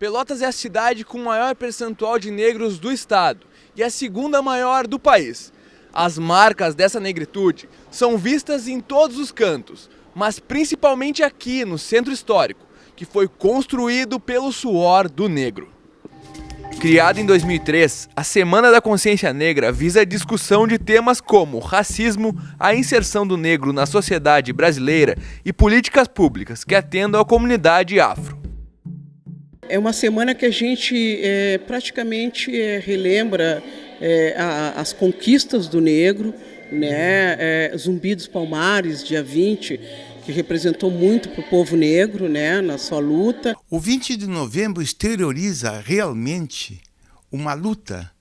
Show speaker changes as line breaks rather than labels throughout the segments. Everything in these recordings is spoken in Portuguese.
Pelotas é a cidade com o maior percentual de negros do estado e a segunda maior do país. As marcas dessa negritude são vistas em todos os cantos, mas principalmente aqui no centro histórico, que foi construído pelo suor do negro. Criada em 2003, a Semana da Consciência Negra visa a discussão de temas como racismo, a inserção do negro na sociedade brasileira e políticas públicas que atendam à comunidade afro.
É uma semana que a gente praticamente relembra as conquistas do negro, né? Zumbi dos Palmares, dia 20, que representou muito para o povo negro, né, na sua luta.
O 20 de novembro exterioriza realmente uma luta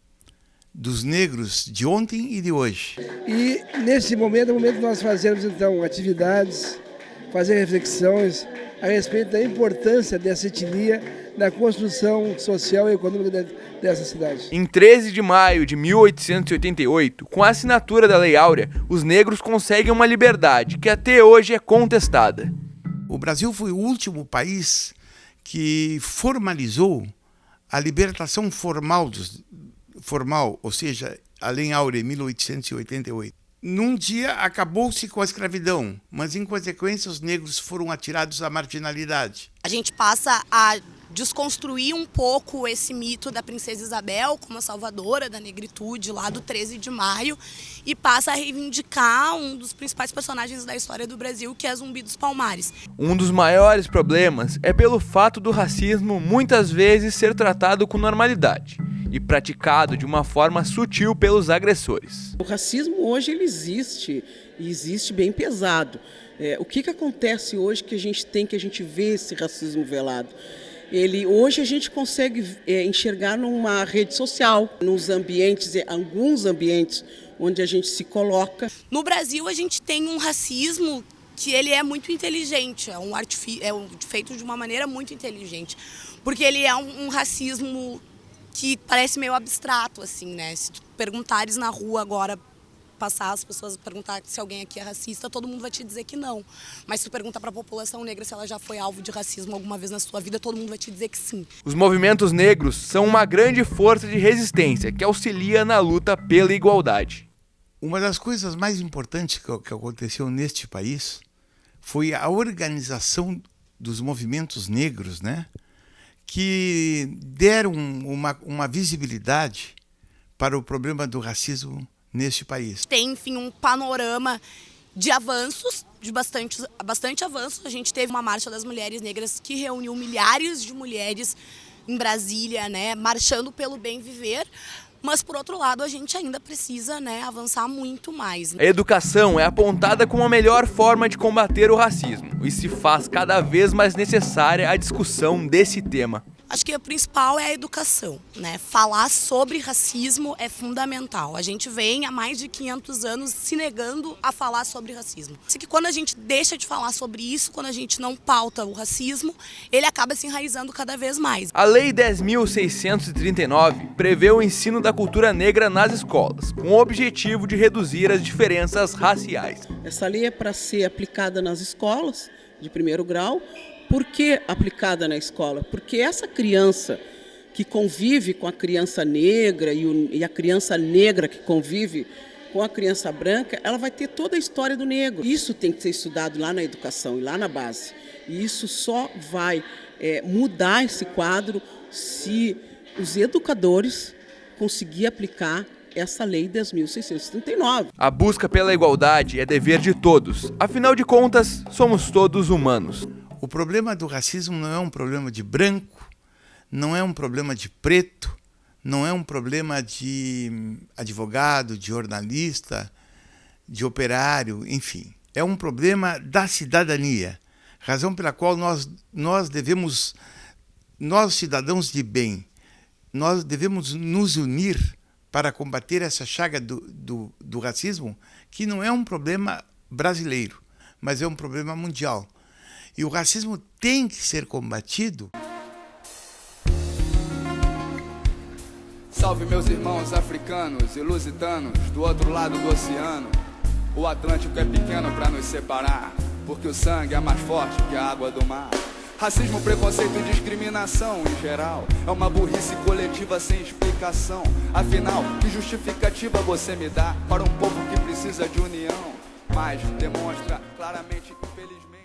dos negros de ontem e de hoje.
E nesse momento é o momento de nós fazermos então atividades, fazer reflexões a respeito da importância dessa etnia na construção social e econômica dessa cidade.
Em 13 de maio de 1888, com a assinatura da Lei Áurea, os negros conseguem uma liberdade que até hoje é contestada.
O Brasil foi o último país que formalizou a libertação formal, ou seja, a Lei Áurea, em 1888. Num dia acabou-se com a escravidão, mas em consequência os negros foram atirados à marginalidade.
A gente passa a desconstruir um pouco esse mito da Princesa Isabel como a salvadora da negritude lá do 13 de maio e passa a reivindicar um dos principais personagens da história do Brasil, que é Zumbi dos Palmares.
Um dos maiores problemas é pelo fato do racismo muitas vezes ser tratado com normalidade e praticado de uma forma sutil pelos agressores.
O racismo hoje ele existe, e existe bem pesado. O que acontece hoje que a gente vê esse racismo velado? Hoje a gente consegue enxergar numa rede social, nos ambientes, alguns ambientes onde a gente se coloca.
No Brasil a gente tem um racismo que ele é muito inteligente, feito de uma maneira muito inteligente, porque ele é um racismo que parece meio abstrato, assim, né? Se tu perguntares na rua agora, passar as pessoas perguntar se alguém aqui é racista, todo mundo vai te dizer que não. Mas se tu perguntar para a população negra se ela já foi alvo de racismo alguma vez na sua vida, todo mundo vai te dizer que sim.
Os movimentos negros são uma grande força de resistência que auxilia na luta pela igualdade.
Uma das coisas mais importantes que aconteceu neste país foi a organização dos movimentos negros, né? Que deram uma visibilidade para o problema do racismo neste país.
Tem, enfim, um panorama de avanços, de bastante avanço. A gente teve uma marcha das mulheres negras que reuniu milhares de mulheres em Brasília, né, marchando pelo bem viver. Mas, por outro lado, a gente ainda precisa, né, avançar muito mais.
A educação é apontada como a melhor forma de combater o racismo e se faz cada vez mais necessária a discussão desse tema.
Acho que o principal é a educação, né? Falar sobre racismo é fundamental. A gente vem há mais de 500 anos se negando a falar sobre racismo. Assim que quando a gente deixa de falar sobre isso, quando a gente não pauta o racismo, ele acaba se enraizando cada vez mais.
A Lei 10.639 prevê o ensino da cultura negra nas escolas, com o objetivo de reduzir as diferenças raciais.
Essa lei é para ser aplicada nas escolas de primeiro grau. Por que aplicada na escola? Porque essa criança que convive com a criança negra e a criança negra que convive com a criança branca, ela vai ter toda a história do negro. Isso tem que ser estudado lá na educação e lá na base. E isso só vai mudar esse quadro se os educadores conseguirem aplicar essa Lei 10.639.
A busca pela igualdade é dever de todos. Afinal de contas, somos todos humanos.
O problema do racismo não é um problema de branco, não é um problema de preto, não é um problema de advogado, de jornalista, de operário, enfim. É um problema da cidadania, razão pela qual nós devemos, nós cidadãos de bem, nós devemos nos unir para combater essa chaga do racismo, que não é um problema brasileiro, mas é um problema mundial. E o racismo tem que ser combatido.
Salve meus irmãos africanos e lusitanos do outro lado do oceano. O Atlântico é pequeno para nos separar, porque o sangue é mais forte que a água do mar. Racismo, preconceito e discriminação em geral é uma burrice coletiva sem explicação. Afinal, que justificativa você me dá para um povo que precisa de união? Mas demonstra claramente, infelizmente